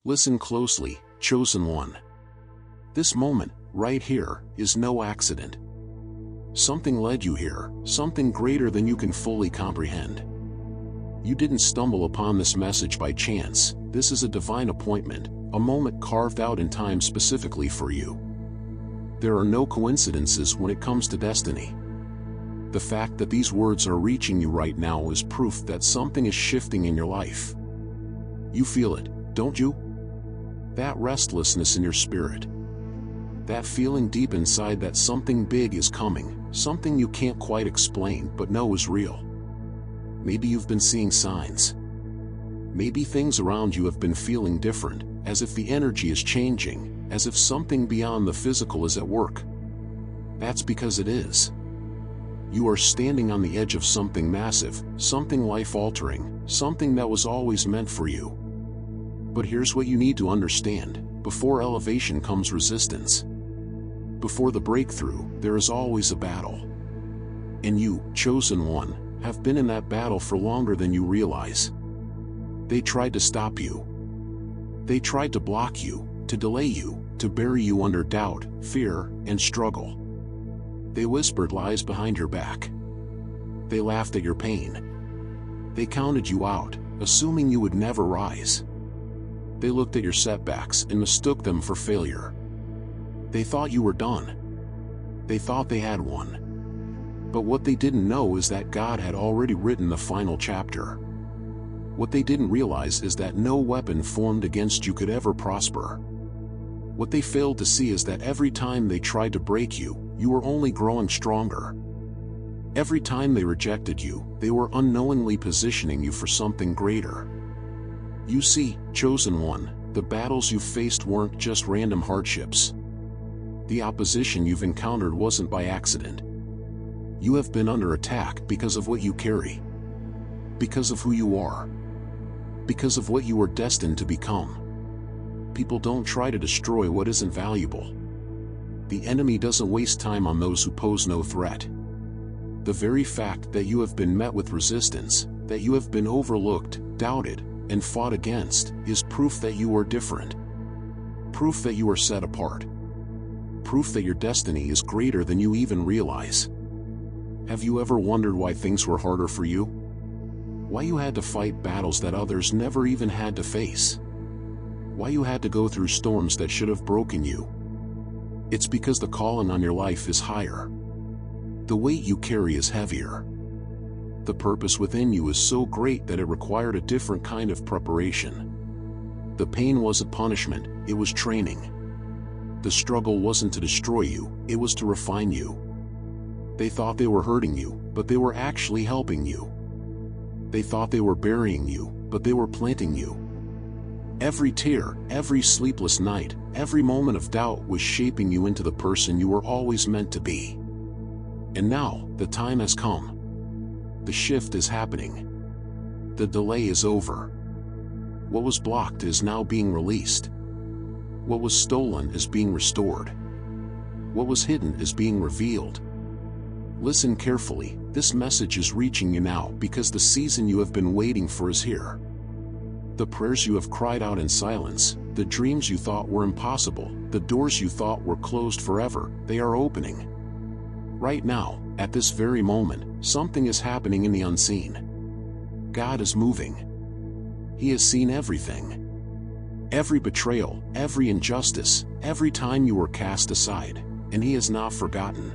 Listen closely, chosen one. This moment, right here, is no accident. Something led you here, something greater than you can fully comprehend. You didn't stumble upon this message by chance. This is a divine appointment, a moment carved out in time specifically for you. There are no coincidences when it comes to destiny. The fact that these words are reaching you right now is proof that something is shifting in your life. You feel it, don't you? That restlessness in your spirit. That feeling deep inside that something big is coming, something you can't quite explain but know is real. Maybe you've been seeing signs. Maybe things around you have been feeling different, as if the energy is changing, as if something beyond the physical is at work. That's because it is. You are standing on the edge of something massive, something life-altering, something that was always meant for you. But here's what you need to understand: before elevation comes resistance. Before the breakthrough, there is always a battle. And you, chosen one, have been in that battle for longer than you realize. They tried to stop you. They tried to block you, to delay you, to bury you under doubt, fear, and struggle. They whispered lies behind your back. They laughed at your pain. They counted you out, assuming you would never rise. They looked at your setbacks and mistook them for failure. They thought you were done. They thought they had won. But what they didn't know is that God had already written the final chapter. What they didn't realize is that no weapon formed against you could ever prosper. What they failed to see is that every time they tried to break you, you were only growing stronger. Every time they rejected you, they were unknowingly positioning you for something greater. You see, chosen one, the battles you faced weren't just random hardships. The opposition you've encountered wasn't by accident. You have been under attack because of what you carry. Because of who you are. Because of what you were destined to become. People don't try to destroy what isn't valuable. The enemy doesn't waste time on those who pose no threat. The very fact that you have been met with resistance, that you have been overlooked, doubted, and fought against, is proof that you are different. Proof that you are set apart. Proof that your destiny is greater than you even realize. Have you ever wondered why things were harder for you? Why you had to fight battles that others never even had to face? Why you had to go through storms that should have broken you? It's because the calling on your life is higher. The weight you carry is heavier. The purpose within you is so great that it required a different kind of preparation. The pain wasn't punishment, it was training. The struggle wasn't to destroy you, it was to refine you. They thought they were hurting you, but they were actually helping you. They thought they were burying you, but they were planting you. Every tear, every sleepless night, every moment of doubt was shaping you into the person you were always meant to be. And now, the time has come. The shift is happening. The delay is over. What was blocked is now being released. What was stolen is being restored. What was hidden is being revealed. Listen carefully, this message is reaching you now because the season you have been waiting for is here. The prayers you have cried out in silence, the dreams you thought were impossible, the doors you thought were closed forever, they are opening. Right now, at this very moment, something is happening in the unseen. God is moving. He has seen everything. Every betrayal, every injustice, every time you were cast aside, and He has not forgotten.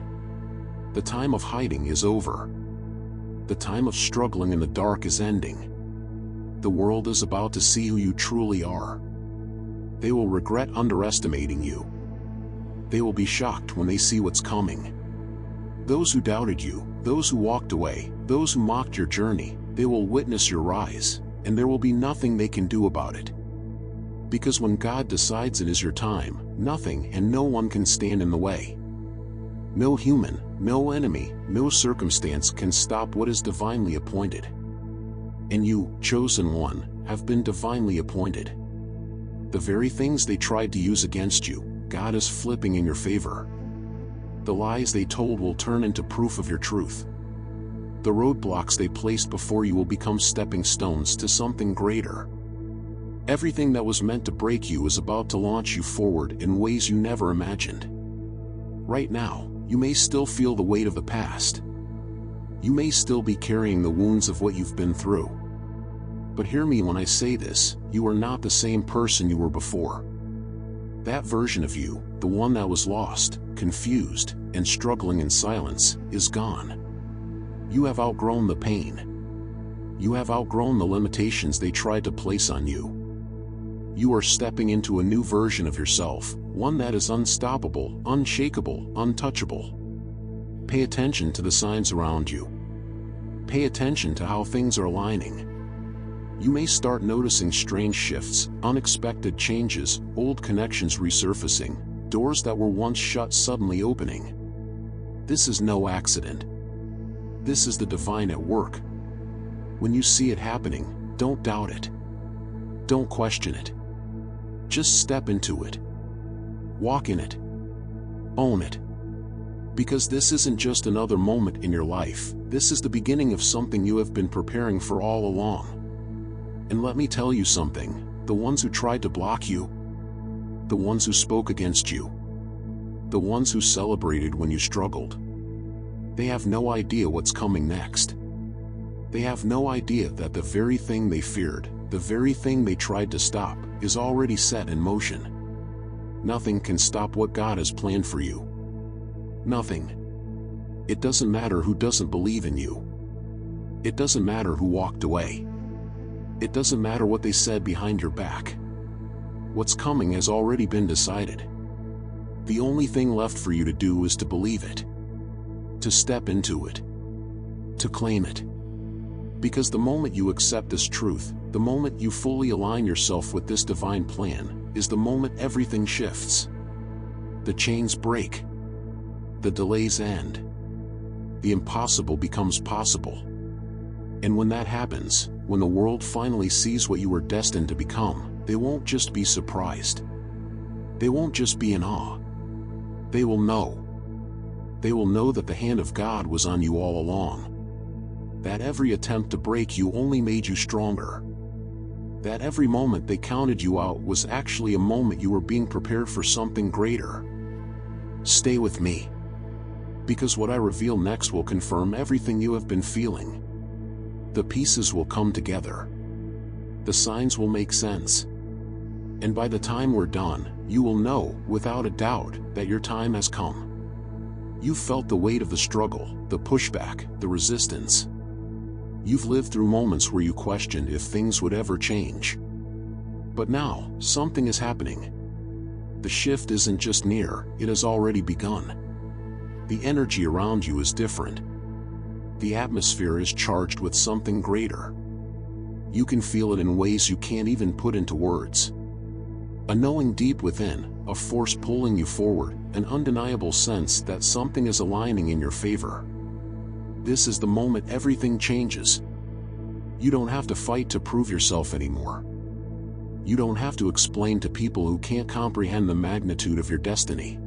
The time of hiding is over. The time of struggling in the dark is ending. The world is about to see who you truly are. They will regret underestimating you. They will be shocked when they see what's coming. Those who doubted you, those who walked away, those who mocked your journey, they will witness your rise, and there will be nothing they can do about it. Because when God decides it is your time, nothing and no one can stand in the way. No human, no enemy, no circumstance can stop what is divinely appointed. And you, chosen one, have been divinely appointed. The very things they tried to use against you, God is flipping in your favor. The lies they told will turn into proof of your truth. The roadblocks they placed before you will become stepping stones to something greater. Everything that was meant to break you is about to launch you forward in ways you never imagined. Right now, you may still feel the weight of the past. You may still be carrying the wounds of what you've been through. But hear me when I say this, you are not the same person you were before. That version of you, the one that was lost, confused, and struggling in silence, is gone. You have outgrown the pain. You have outgrown the limitations they tried to place on you. You are stepping into a new version of yourself, one that is unstoppable, unshakable, untouchable. Pay attention to the signs around you. Pay attention to how things are aligning. You may start noticing strange shifts, unexpected changes, old connections resurfacing, doors that were once shut suddenly opening. This is no accident. This is the divine at work. When you see it happening, don't doubt it. Don't question it. Just step into it. Walk in it. Own it. Because this isn't just another moment in your life, this is the beginning of something you have been preparing for all along. And let me tell you something, the ones who tried to block you, the ones who spoke against you, the ones who celebrated when you struggled, they have no idea what's coming next. They have no idea that the very thing they feared, the very thing they tried to stop, is already set in motion. Nothing can stop what God has planned for you. Nothing. It doesn't matter who doesn't believe in you. It doesn't matter who walked away. It doesn't matter what they said behind your back. What's coming has already been decided. The only thing left for you to do is to believe it. To step into it. To claim it. Because the moment you accept this truth, the moment you fully align yourself with this divine plan, is the moment everything shifts. The chains break. The delays end. The impossible becomes possible. And when that happens, when the world finally sees what you were destined to become, they won't just be surprised. They won't just be in awe. They will know. They will know that the hand of God was on you all along. That every attempt to break you only made you stronger. That every moment they counted you out was actually a moment you were being prepared for something greater. Stay with me. Because what I reveal next will confirm everything you have been feeling. The pieces will come together. The signs will make sense. And by the time we're done, you will know, without a doubt, that your time has come. You've felt the weight of the struggle, the pushback, the resistance. You've lived through moments where you questioned if things would ever change. But now, something is happening. The shift isn't just near, it has already begun. The energy around you is different. The atmosphere is charged with something greater. You can feel it in ways you can't even put into words. A knowing deep within, a force pulling you forward, an undeniable sense that something is aligning in your favor. This is the moment everything changes. You don't have to fight to prove yourself anymore. You don't have to explain to people who can't comprehend the magnitude of your destiny.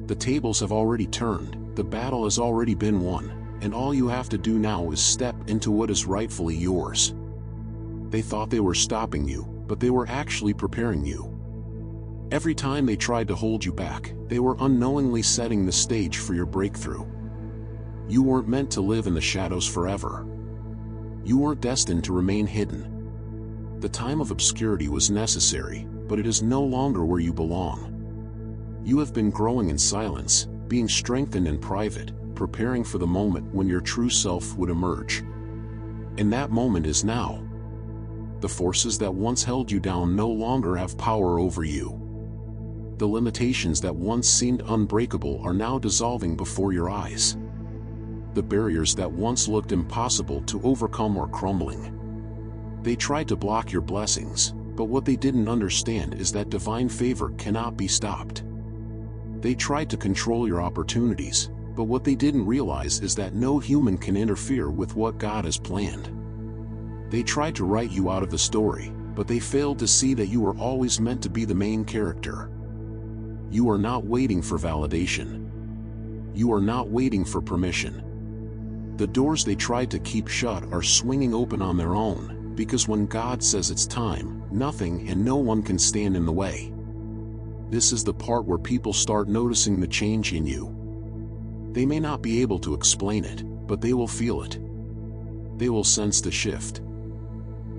The tables have already turned, the battle has already been won. And all you have to do now is step into what is rightfully yours. They thought they were stopping you, but they were actually preparing you. Every time they tried to hold you back, they were unknowingly setting the stage for your breakthrough. You weren't meant to live in the shadows forever. You weren't destined to remain hidden. The time of obscurity was necessary, but it is no longer where you belong. You have been growing in silence, being strengthened in private, preparing for the moment when your true self would emerge. And that moment is now. The forces that once held you down no longer have power over you. The limitations that once seemed unbreakable are now dissolving before your eyes. The barriers that once looked impossible to overcome are crumbling. They tried to block your blessings, but what they didn't understand is that divine favor cannot be stopped. They tried to control your opportunities, but what they didn't realize is that no human can interfere with what God has planned. They tried to write you out of the story, but they failed to see that you were always meant to be the main character. You are not waiting for validation. You are not waiting for permission. The doors they tried to keep shut are swinging open on their own, Because when God says it's time, nothing and no one can stand in the way. This is the part where people start noticing the change in you. They may not be able to explain it, but they will feel it. They will sense the shift.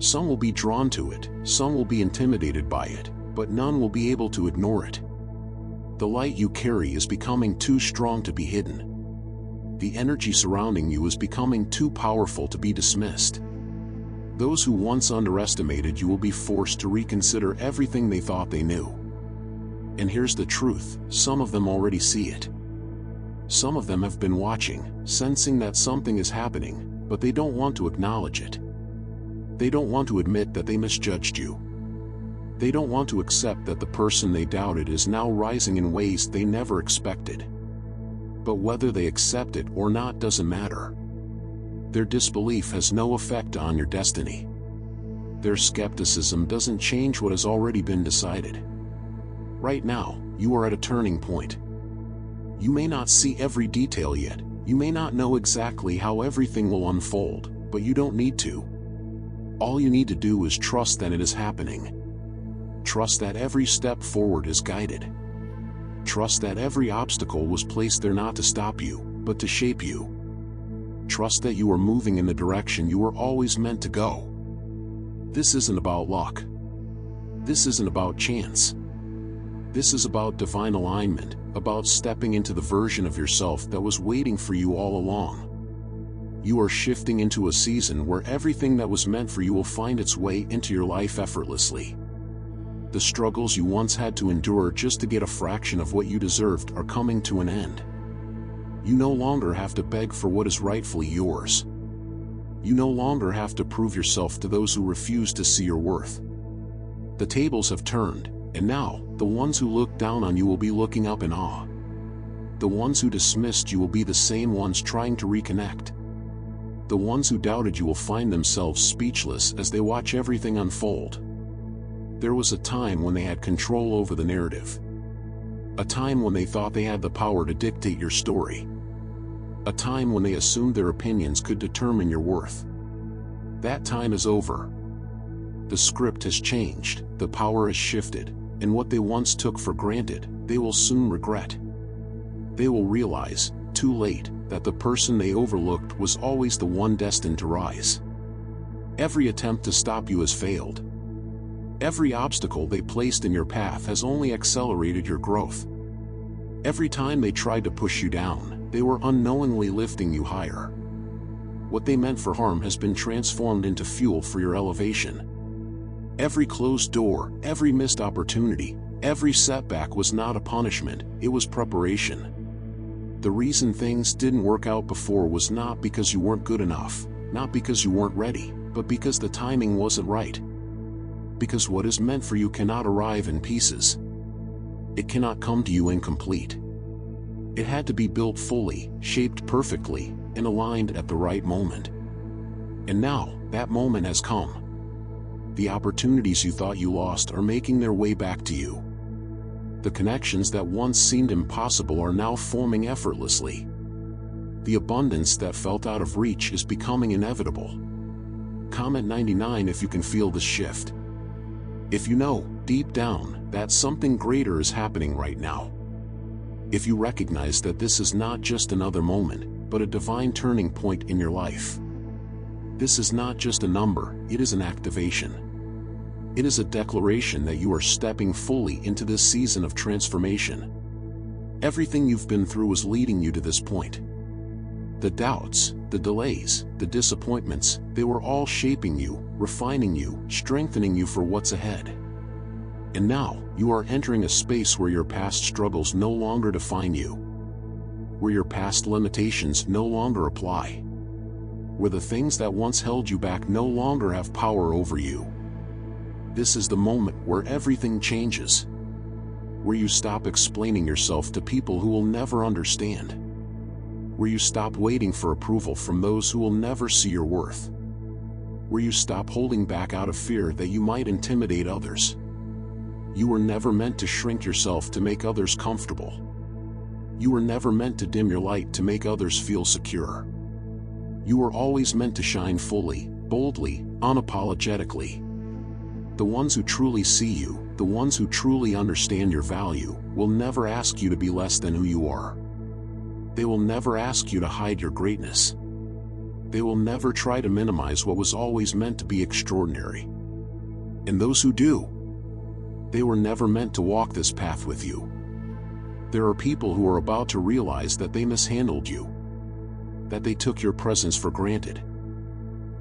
Some will be drawn to it, some will be intimidated by it, but none will be able to ignore it. The light you carry is becoming too strong to be hidden. The energy surrounding you is becoming too powerful to be dismissed. Those who once underestimated you will be forced to reconsider everything they thought they knew. And here's the truth, some of them already see it. Some of them have been watching, sensing that something is happening, but they don't want to acknowledge it. They don't want to admit that they misjudged you. They don't want to accept that the person they doubted is now rising in ways they never expected. But whether they accept it or not doesn't matter. Their disbelief has no effect on your destiny. Their skepticism doesn't change what has already been decided. Right now, you are at a turning point. You may not see every detail yet, you may not know exactly how everything will unfold, but you don't need to. All you need to do is trust that it is happening. Trust that every step forward is guided. Trust that every obstacle was placed there not to stop you, but to shape you. Trust that you are moving in the direction you were always meant to go. This isn't about luck. This isn't about chance. This is about divine alignment, about stepping into the version of yourself that was waiting for you all along. You are shifting into a season where everything that was meant for you will find its way into your life effortlessly. The struggles you once had to endure just to get a fraction of what you deserved are coming to an end. You no longer have to beg for what is rightfully yours. You no longer have to prove yourself to those who refuse to see your worth. The tables have turned, and now, the ones who looked down on you will be looking up in awe. The ones who dismissed you will be the same ones trying to reconnect. The ones who doubted you will find themselves speechless as they watch everything unfold. There was a time when they had control over the narrative. A time when they thought they had the power to dictate your story. A time when they assumed their opinions could determine your worth. That time is over. The script has changed, the power has shifted, and what they once took for granted, they will soon regret. They will realize, too late, that the person they overlooked was always the one destined to rise. Every attempt to stop you has failed. Every obstacle they placed in your path has only accelerated your growth. Every time they tried to push you down, they were unknowingly lifting you higher. What they meant for harm has been transformed into fuel for your elevation. Every closed door, every missed opportunity, every setback was not a punishment, it was preparation. The reason things didn't work out before was not because you weren't good enough, not because you weren't ready, but because the timing wasn't right. Because what is meant for you cannot arrive in pieces. It cannot come to you incomplete. It had to be built fully, shaped perfectly, and aligned at the right moment. And now, that moment has come. The opportunities you thought you lost are making their way back to you. The connections that once seemed impossible are now forming effortlessly. The abundance that felt out of reach is becoming inevitable. Comment 99 if you can feel the shift. If you know, deep down, that something greater is happening right now. If you recognize that this is not just another moment, but a divine turning point in your life. This is not just a number, it is an activation. It is a declaration that you are stepping fully into this season of transformation. Everything you've been through is leading you to this point. The doubts, the delays, the disappointments, they were all shaping you, refining you, strengthening you for what's ahead. And now, you are entering a space where your past struggles no longer define you. Where your past limitations no longer apply. Where the things that once held you back no longer have power over you. This is the moment where everything changes. Where you stop explaining yourself to people who will never understand. Where you stop waiting for approval from those who will never see your worth. Where you stop holding back out of fear that you might intimidate others. You were never meant to shrink yourself to make others comfortable. You were never meant to dim your light to make others feel secure. You were always meant to shine fully, boldly, unapologetically. The ones who truly see you, the ones who truly understand your value, will never ask you to be less than who you are. They will never ask you to hide your greatness. They will never try to minimize what was always meant to be extraordinary. And those who do, they were never meant to walk this path with you. There are people who are about to realize that they mishandled you, that they took your presence for granted,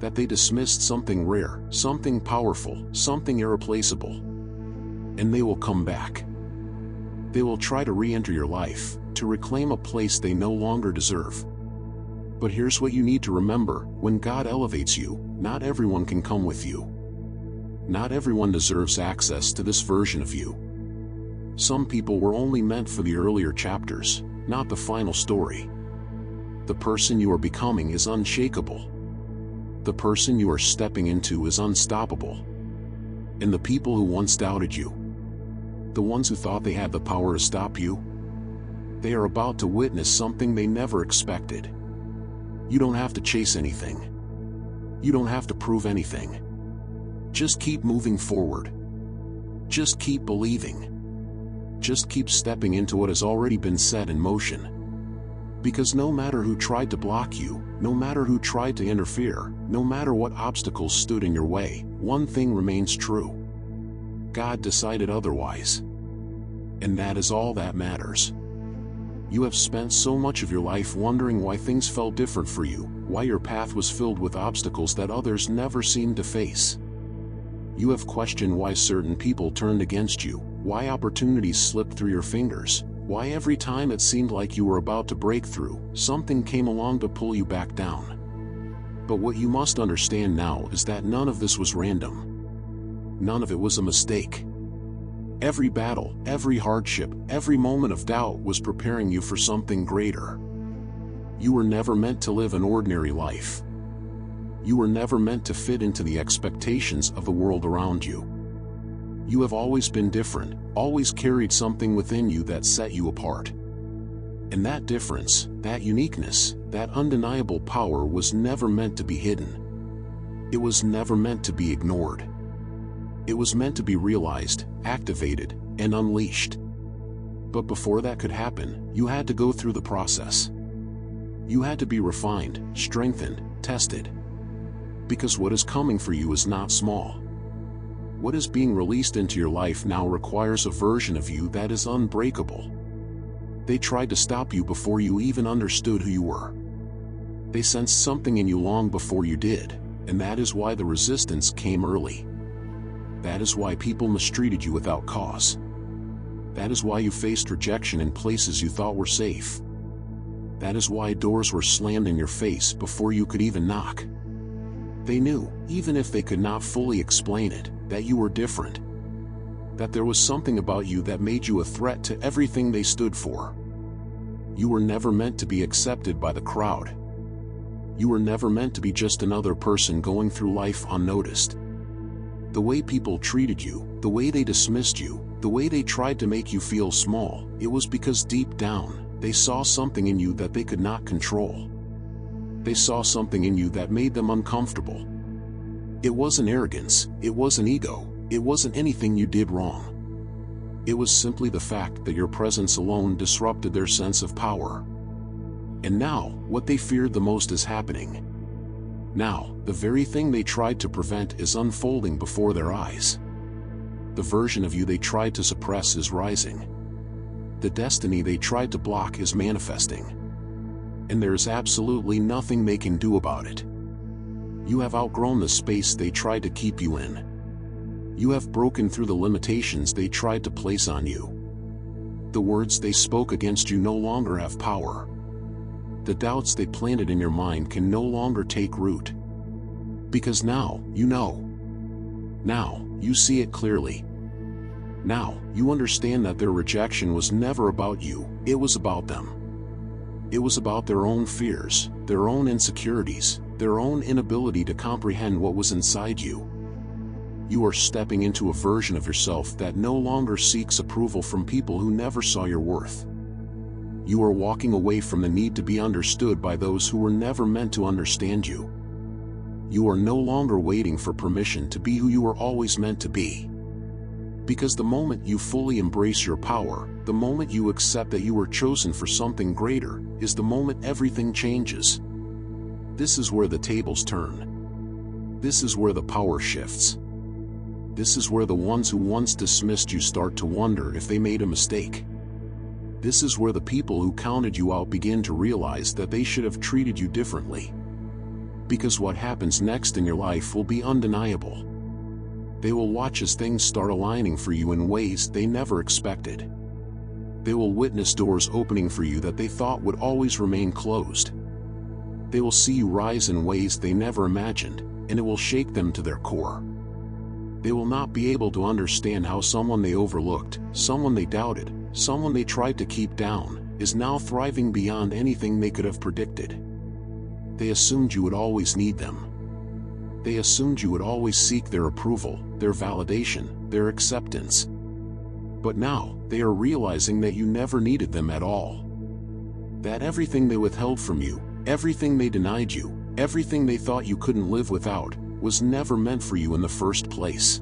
that they dismissed something rare, something powerful, something irreplaceable. And they will come back. They will try to re-enter your life, to reclaim a place they no longer deserve. But here's what you need to remember: when God elevates you, not everyone can come with you. Not everyone deserves access to this version of you. Some people were only meant for the earlier chapters, not the final story. The person you are becoming is unshakable. The person you are stepping into is unstoppable. And the people who once doubted you, the ones who thought they had the power to stop you, they are about to witness something they never expected. You don't have to chase anything. You don't have to prove anything. Just keep moving forward. Just keep believing. Just keep stepping into what has already been set in motion. Because no matter who tried to block you, no matter who tried to interfere, no matter what obstacles stood in your way, one thing remains true: God decided otherwise. And that is all that matters. You have spent so much of your life wondering why things felt different for you, why your path was filled with obstacles that others never seemed to face. You have questioned why certain people turned against you, why opportunities slipped through your fingers, why every time it seemed like you were about to break through, something came along to pull you back down. But what you must understand now is that none of this was random. None of it was a mistake. Every battle, every hardship, every moment of doubt was preparing you for something greater. You were never meant to live an ordinary life. You were never meant to fit into the expectations of the world around you. You have always been different, always carried something within you that set you apart. And that difference, that uniqueness, that undeniable power was never meant to be hidden. It was never meant to be ignored. It was meant to be realized, activated, and unleashed. But before that could happen, you had to go through the process. You had to be refined, strengthened, tested. Because what is coming for you is not small. What is being released into your life now requires a version of you that is unbreakable. They tried to stop you before you even understood who you were. They sensed something in you long before you did, and that is why the resistance came early. That is why people mistreated you without cause. That is why you faced rejection in places you thought were safe. That is why doors were slammed in your face before you could even knock. They knew, even if they could not fully explain it, that you were different. That there was something about you that made you a threat to everything they stood for. You were never meant to be accepted by the crowd. You were never meant to be just another person going through life unnoticed. The way people treated you, the way they dismissed you, the way they tried to make you feel small, it was because deep down, they saw something in you that they could not control. They saw something in you that made them uncomfortable. It wasn't arrogance, it wasn't ego, it wasn't anything you did wrong. It was simply the fact that your presence alone disrupted their sense of power. And now, what they feared the most is happening. Now, the very thing they tried to prevent is unfolding before their eyes. The version of you they tried to suppress is rising. The destiny they tried to block is manifesting. And there is absolutely nothing they can do about it. You have outgrown the space they tried to keep you in. You have broken through the limitations they tried to place on you. The words they spoke against you no longer have power. The doubts they planted in your mind can no longer take root. Because now, you know. Now, you see it clearly. Now, you understand that their rejection was never about you, it was about them. It was about their own fears, their own insecurities, their own inability to comprehend what was inside you. You are stepping into a version of yourself that no longer seeks approval from people who never saw your worth. You are walking away from the need to be understood by those who were never meant to understand you. You are no longer waiting for permission to be who you were always meant to be. Because the moment you fully embrace your power, the moment you accept that you were chosen for something greater, is the moment everything changes. This is where the tables turn. This is where the power shifts. This is where the ones who once dismissed you start to wonder if they made a mistake. This is where the people who counted you out begin to realize that they should have treated you differently. Because what happens next in your life will be undeniable. They will watch as things start aligning for you in ways they never expected. They will witness doors opening for you that they thought would always remain closed. They will see you rise in ways they never imagined, and it will shake them to their core. They will not be able to understand how someone they overlooked, someone they doubted, someone they tried to keep down, is now thriving beyond anything they could have predicted. They assumed you would always need them. They assumed you would always seek their approval, their validation, their acceptance. But now, they are realizing that you never needed them at all. That everything they withheld from you, everything they denied you, everything they thought you couldn't live without, was never meant for you in the first place.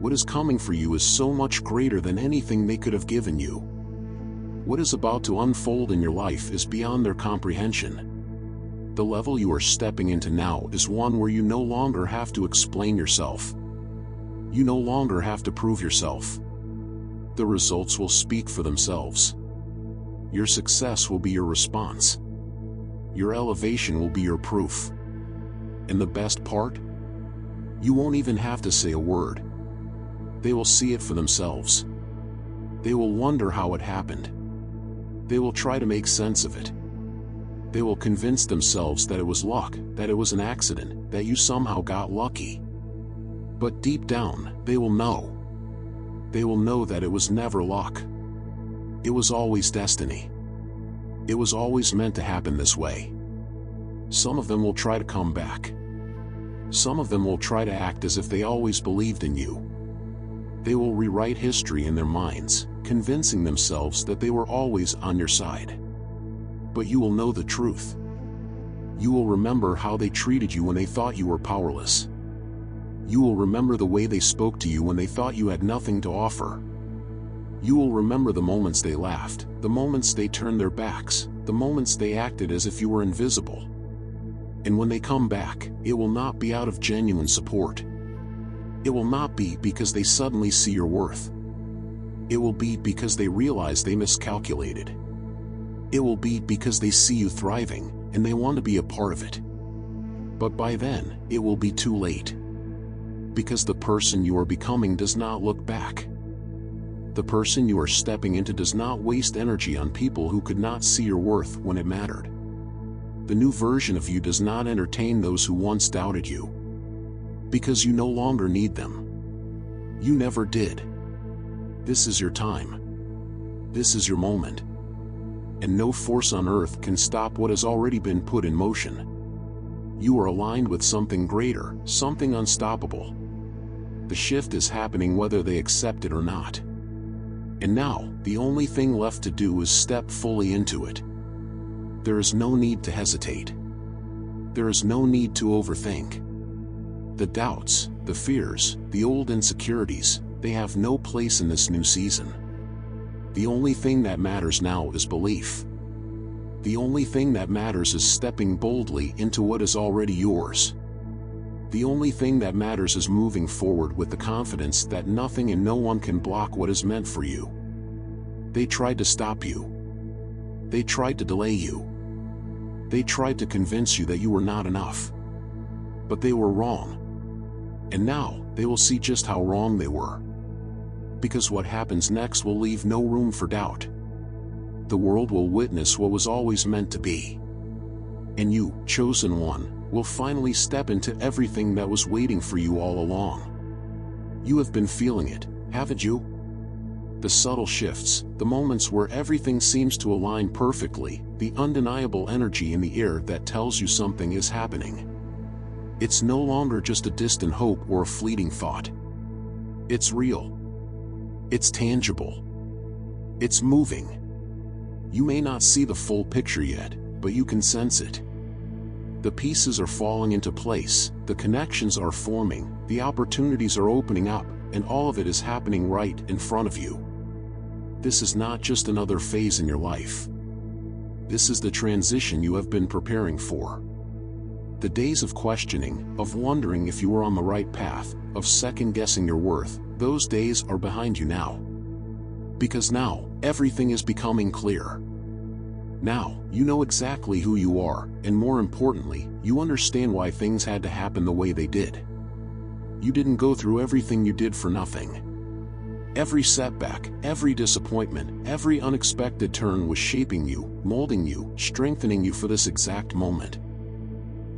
What is coming for you is so much greater than anything they could have given you. What is about to unfold in your life is beyond their comprehension. The level you are stepping into now is one where you no longer have to explain yourself. You no longer have to prove yourself. The results will speak for themselves. Your success will be your response. Your elevation will be your proof. And the best part? You won't even have to say a word. They will see it for themselves. They will wonder how it happened. They will try to make sense of it. They will convince themselves that it was luck, that it was an accident, that you somehow got lucky. But deep down, they will know. They will know that it was never luck. It was always destiny. It was always meant to happen this way. Some of them will try to come back. Some of them will try to act as if they always believed in you. They will rewrite history in their minds, convincing themselves that they were always on your side. But you will know the truth. You will remember how they treated you when they thought you were powerless. You will remember the way they spoke to you when they thought you had nothing to offer. You will remember the moments they laughed, the moments they turned their backs, the moments they acted as if you were invisible. And when they come back, it will not be out of genuine support. It will not be because they suddenly see your worth. It will be because they realize they miscalculated. It will be because they see you thriving, and they want to be a part of it. But by then, it will be too late. Because the person you are becoming does not look back. The person you are stepping into does not waste energy on people who could not see your worth when it mattered. The new version of you does not entertain those who once doubted you. Because you no longer need them. You never did. This is your time. This is your moment. And no force on earth can stop what has already been put in motion. You are aligned with something greater, something unstoppable. The shift is happening whether they accept it or not. And now, the only thing left to do is step fully into it. There is no need to hesitate. There is no need to overthink. The doubts, the fears, the old insecurities, they have no place in this new season. The only thing that matters now is belief. The only thing that matters is stepping boldly into what is already yours. The only thing that matters is moving forward with the confidence that nothing and no one can block what is meant for you. They tried to stop you. They tried to delay you. They tried to convince you that you were not enough. But they were wrong. And now, they will see just how wrong they were. Because what happens next will leave no room for doubt. The world will witness what was always meant to be. And you, chosen one, will finally step into everything that was waiting for you all along. You have been feeling it, haven't you? The subtle shifts, the moments where everything seems to align perfectly, the undeniable energy in the air that tells you something is happening. It's no longer just a distant hope or a fleeting thought. It's real. It's tangible. It's moving. You may not see the full picture yet, but you can sense it. The pieces are falling into place, the connections are forming, the opportunities are opening up, and all of it is happening right in front of you. This is not just another phase in your life. This is the transition you have been preparing for. The days of questioning, of wondering if you were on the right path, of second-guessing your worth, those days are behind you now. Because now, everything is becoming clear. Now, you know exactly who you are, and more importantly, you understand why things had to happen the way they did. You didn't go through everything you did for nothing. Every setback, every disappointment, every unexpected turn was shaping you, molding you, strengthening you for this exact moment.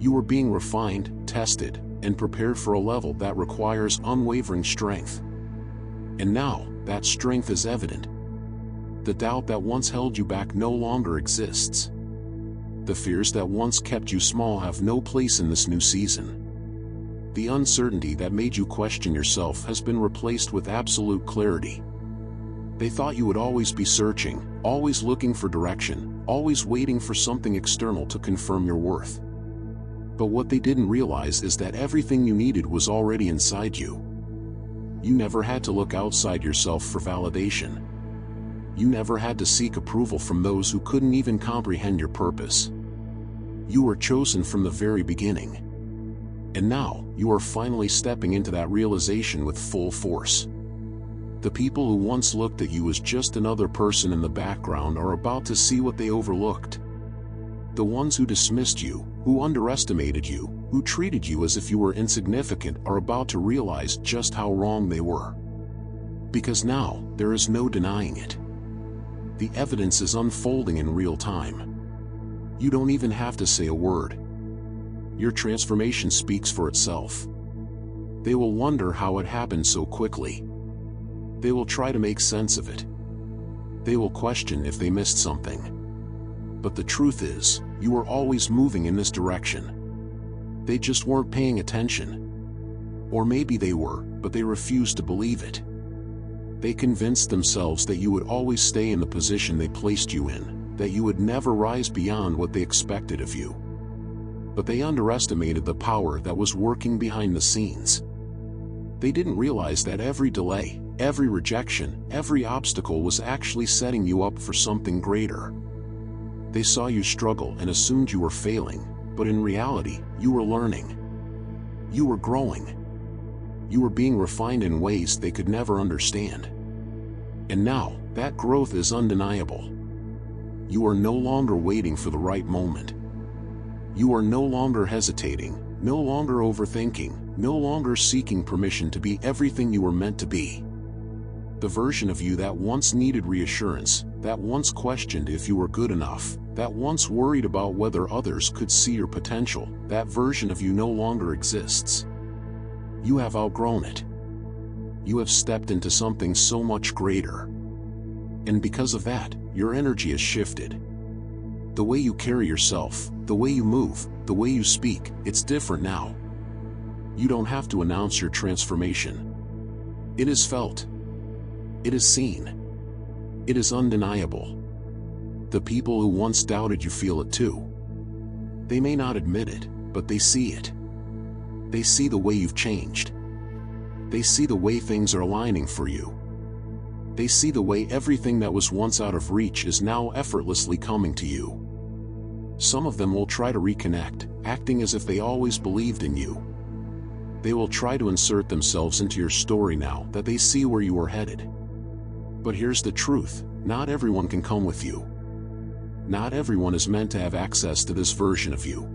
You were being refined, tested, and prepared for a level that requires unwavering strength. And now, that strength is evident. The doubt that once held you back no longer exists. The fears that once kept you small have no place in this new season. The uncertainty that made you question yourself has been replaced with absolute clarity. They thought you would always be searching, always looking for direction, always waiting for something external to confirm your worth. But what they didn't realize is that everything you needed was already inside you. You never had to look outside yourself for validation. You never had to seek approval from those who couldn't even comprehend your purpose. You were chosen from the very beginning. And now, you are finally stepping into that realization with full force. The people who once looked at you as just another person in the background are about to see what they overlooked. The ones who dismissed you, who underestimated you, who treated you as if you were insignificant are about to realize just how wrong they were. Because now, there is no denying it. The evidence is unfolding in real time. You don't even have to say a word. Your transformation speaks for itself. They will wonder how it happened so quickly. They will try to make sense of it. They will question if they missed something. But the truth is, you were always moving in this direction. They just weren't paying attention. Or maybe they were, but they refused to believe it. They convinced themselves that you would always stay in the position they placed you in, that you would never rise beyond what they expected of you. But they underestimated the power that was working behind the scenes. They didn't realize that every delay, every rejection, every obstacle was actually setting you up for something greater. They saw you struggle and assumed you were failing, but in reality, you were learning. You were growing. You were being refined in ways they could never understand. And now, that growth is undeniable. You are no longer waiting for the right moment. You are no longer hesitating, no longer overthinking, no longer seeking permission to be everything you were meant to be. The version of you that once needed reassurance, that once questioned if you were good enough, that once worried about whether others could see your potential, that version of you no longer exists. You have outgrown it. You have stepped into something so much greater. And because of that, your energy has shifted. The way you carry yourself, the way you move, the way you speak, it's different now. You don't have to announce your transformation. It is felt. It is seen. It is undeniable. The people who once doubted you feel it too. They may not admit it, but they see it. They see the way you've changed. They see the way things are aligning for you. They see the way everything that was once out of reach is now effortlessly coming to you. Some of them will try to reconnect, acting as if they always believed in you. They will try to insert themselves into your story now that they see where you are headed. But here's the truth, not everyone can come with you. Not everyone is meant to have access to this version of you.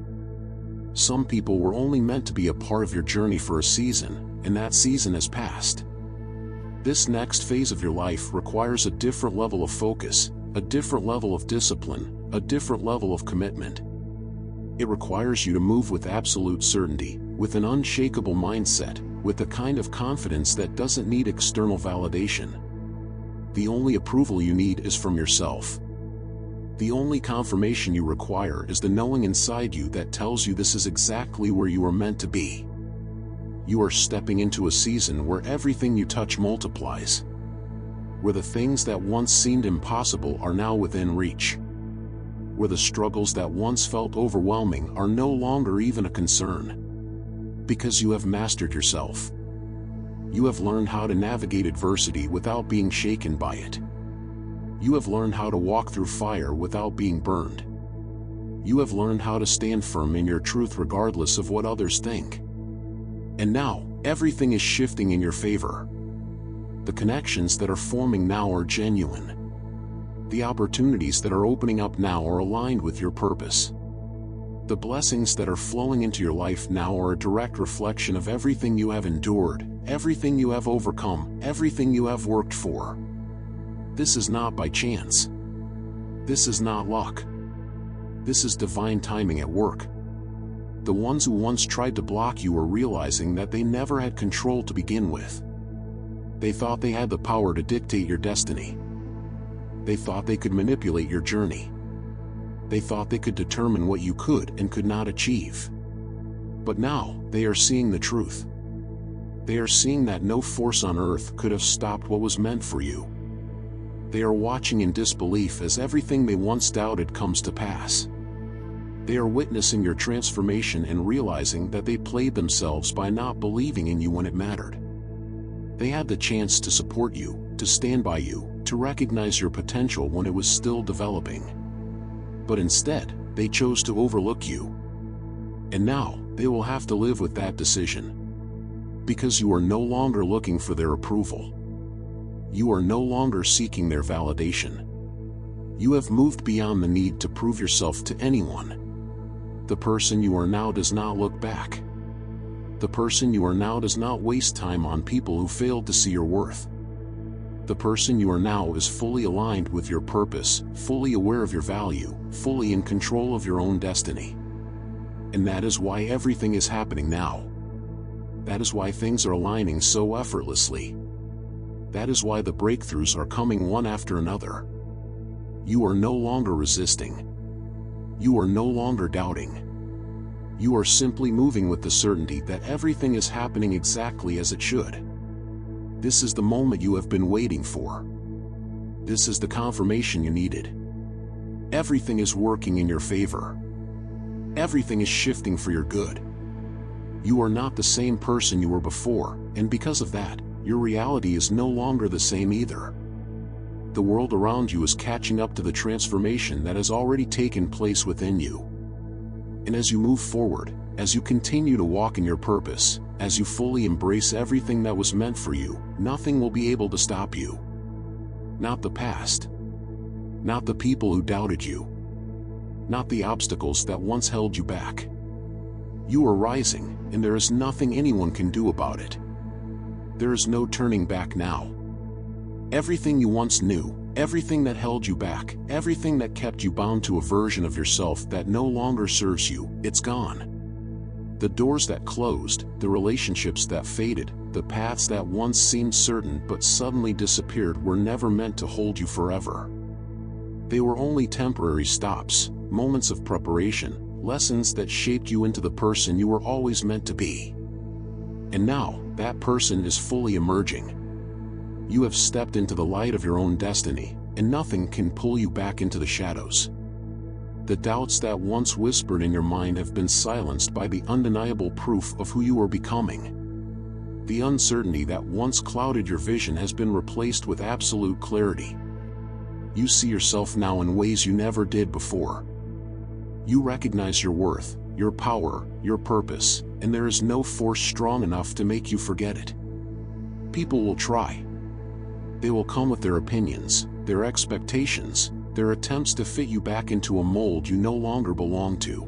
Some people were only meant to be a part of your journey for a season, and that season has passed. This next phase of your life requires a different level of focus, a different level of discipline, a different level of commitment. It requires you to move with absolute certainty, with an unshakable mindset, with the kind of confidence that doesn't need external validation. The only approval you need is from yourself. The only confirmation you require is the knowing inside you that tells you this is exactly where you are meant to be. You are stepping into a season where everything you touch multiplies. Where the things that once seemed impossible are now within reach. where the struggles that once felt overwhelming are no longer even a concern. Because you have mastered yourself. You have learned how to navigate adversity without being shaken by it. You have learned how to walk through fire without being burned. You have learned how to stand firm in your truth regardless of what others think. And now, everything is shifting in your favor. The connections that are forming now are genuine. The opportunities that are opening up now are aligned with your purpose. The blessings that are flowing into your life now are a direct reflection of everything you have endured, everything you have overcome, everything you have worked for. This is not by chance. This is not luck. This is divine timing at work. The ones who once tried to block you are realizing that they never had control to begin with. They thought they had the power to dictate your destiny. They thought they could manipulate your journey. They thought they could determine what you could and could not achieve. But now, they are seeing the truth. They are seeing that no force on earth could have stopped what was meant for you. They are watching in disbelief as everything they once doubted comes to pass. They are witnessing your transformation and realizing that they played themselves by not believing in you when it mattered. They had the chance to support you, to stand by you, to recognize your potential when it was still developing. But instead, they chose to overlook you. And now, they will have to live with that decision. Because you are no longer looking for their approval. You are no longer seeking their validation. You have moved beyond the need to prove yourself to anyone. The person you are now does not look back. The person you are now does not waste time on people who failed to see your worth. The person you are now is fully aligned with your purpose, fully aware of your value, fully in control of your own destiny. And that is why everything is happening now. That is why things are aligning so effortlessly. That is why the breakthroughs are coming one after another. You are no longer resisting. You are no longer doubting. You are simply moving with the certainty that everything is happening exactly as it should. This is the moment you have been waiting for. This is the confirmation you needed. Everything is working in your favor. Everything is shifting for your good. You are not the same person you were before, and because of that, your reality is no longer the same either. The world around you is catching up to the transformation that has already taken place within you. And as you move forward, as you continue to walk in your purpose, as you fully embrace everything that was meant for you, nothing will be able to stop you. Not the past. Not the people who doubted you. Not the obstacles that once held you back. You are rising, and there is nothing anyone can do about it. There is no turning back now. Everything you once knew, everything that held you back, everything that kept you bound to a version of yourself that no longer serves you, it's gone. The doors that closed, the relationships that faded, the paths that once seemed certain but suddenly disappeared were never meant to hold you forever. They were only temporary stops, moments of preparation, lessons that shaped you into the person you were always meant to be. And now, that person is fully emerging. You have stepped into the light of your own destiny, and nothing can pull you back into the shadows. The doubts that once whispered in your mind have been silenced by the undeniable proof of who you are becoming. The uncertainty that once clouded your vision has been replaced with absolute clarity. You see yourself now in ways you never did before. You recognize your worth, your power, your purpose, and there is no force strong enough to make you forget it. People will try. They will come with their opinions, their expectations, their attempts to fit you back into a mold you no longer belong to.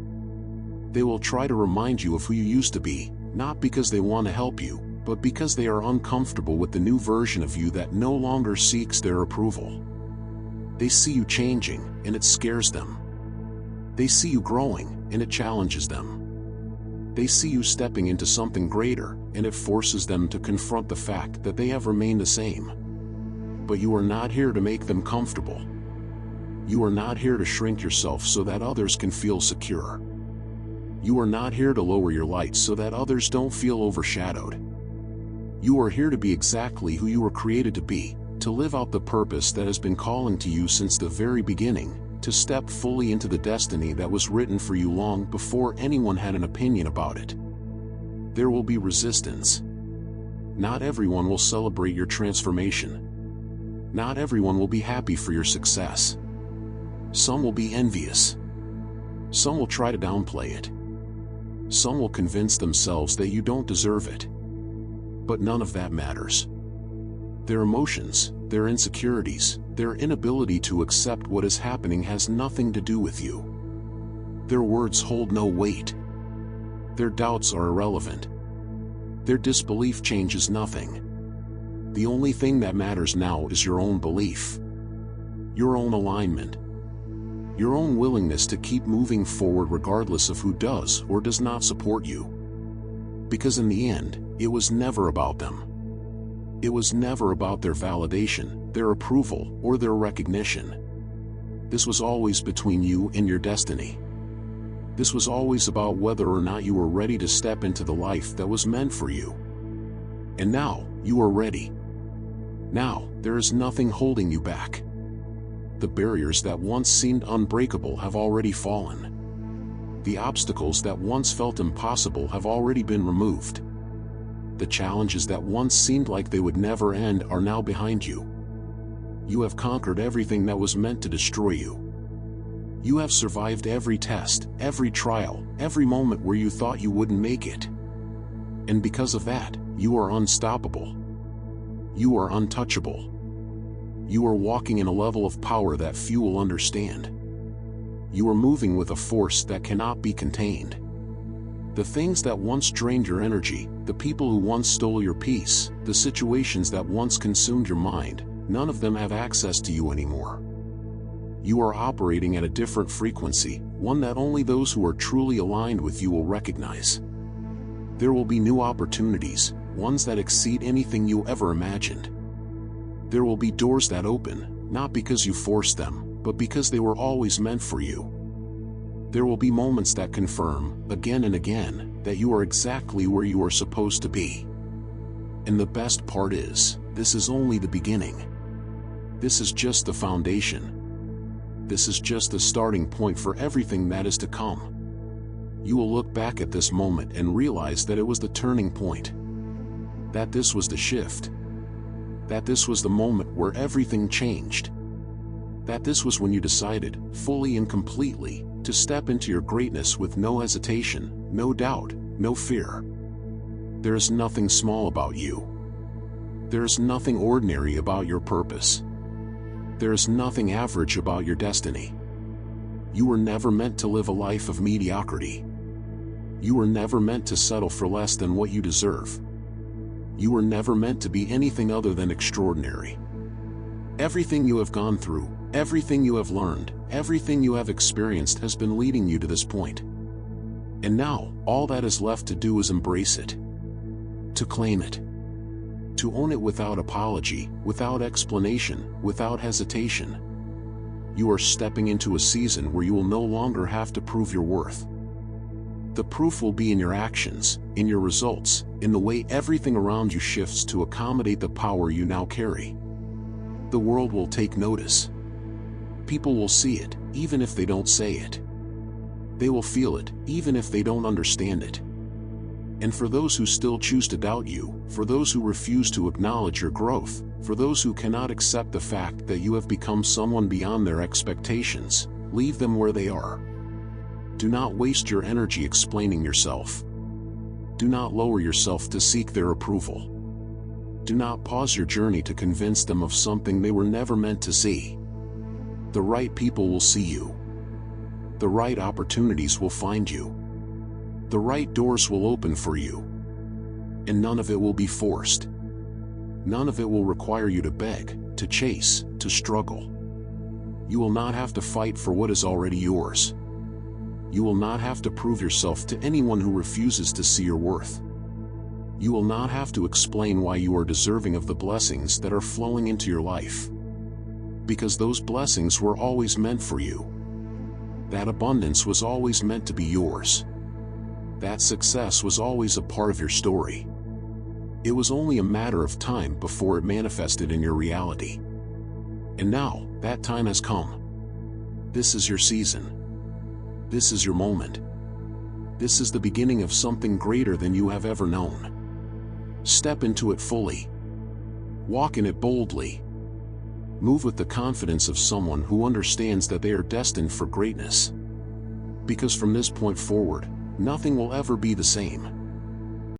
They will try to remind you of who you used to be, not because they want to help you, but because they are uncomfortable with the new version of you that no longer seeks their approval. They see you changing, and it scares them. They see you growing, and it challenges them. They see you stepping into something greater, and it forces them to confront the fact that they have remained the same. But you are not here to make them comfortable. You are not here to shrink yourself so that others can feel secure. You are not here to lower your light so that others don't feel overshadowed. You are here to be exactly who you were created to be, to live out the purpose that has been calling to you since the very beginning, to step fully into the destiny that was written for you long before anyone had an opinion about it. There will be resistance. Not everyone will celebrate your transformation. Not everyone will be happy for your success. Some will be envious. Some will try to downplay it. Some will convince themselves that you don't deserve it. But none of that matters. Their emotions, their insecurities, their inability to accept what is happening has nothing to do with you. Their words hold no weight. Their doubts are irrelevant. Their disbelief changes nothing. The only thing that matters now is your own belief, your own alignment, your own willingness to keep moving forward regardless of who does or does not support you. Because in the end, it was never about them. It was never about their validation, their approval, or their recognition. This was always between you and your destiny. This was always about whether or not you were ready to step into the life that was meant for you. And now, you are ready. Now, there is nothing holding you back. The barriers that once seemed unbreakable have already fallen. The obstacles that once felt impossible have already been removed. The challenges that once seemed like they would never end are now behind you. You have conquered everything that was meant to destroy you. You have survived every test, every trial, every moment where you thought you wouldn't make it. And because of that, you are unstoppable. You are untouchable. You are walking in a level of power that few will understand. You are moving with a force that cannot be contained. The things that once drained your energy, the people who once stole your peace, the situations that once consumed your mind, none of them have access to you anymore. You are operating at a different frequency, one that only those who are truly aligned with you will recognize. There will be new opportunities, ones that exceed anything you ever imagined. There will be doors that open, not because you forced them, but because they were always meant for you. There will be moments that confirm, again and again, that you are exactly where you are supposed to be. And the best part is, this is only the beginning. This is just the foundation. This is just the starting point for everything that is to come. You will look back at this moment and realize that it was the turning point. That this was the shift. That this was the moment where everything changed. That this was when you decided, fully and completely, to step into your greatness with no hesitation, no doubt, no fear. There is nothing small about you. There is nothing ordinary about your purpose. There is nothing average about your destiny. You were never meant to live a life of mediocrity. You were never meant to settle for less than what you deserve. You were never meant to be anything other than extraordinary. Everything you have gone through, everything you have learned, everything you have experienced has been leading you to this point. And now, all that is left to do is embrace it. To claim it. To own it without apology, without explanation, without hesitation. You are stepping into a season where you will no longer have to prove your worth. The proof will be in your actions, in your results, in the way everything around you shifts to accommodate the power you now carry. The world will take notice. People will see it, even if they don't say it. They will feel it, even if they don't understand it. And for those who still choose to doubt you, for those who refuse to acknowledge your growth, for those who cannot accept the fact that you have become someone beyond their expectations, leave them where they are. Do not waste your energy explaining yourself. Do not lower yourself to seek their approval. Do not pause your journey to convince them of something they were never meant to see. The right people will see you. The right opportunities will find you. The right doors will open for you. And none of it will be forced. None of it will require you to beg, to chase, to struggle. You will not have to fight for what is already yours. You will not have to prove yourself to anyone who refuses to see your worth. You will not have to explain why you are deserving of the blessings that are flowing into your life. Because those blessings were always meant for you. That abundance was always meant to be yours. That success was always a part of your story. It was only a matter of time before it manifested in your reality. And now, that time has come. This is your season. This is your moment. This is the beginning of something greater than you have ever known. Step into it fully. Walk in it boldly. Move with the confidence of someone who understands that they are destined for greatness. Because from this point forward, nothing will ever be the same.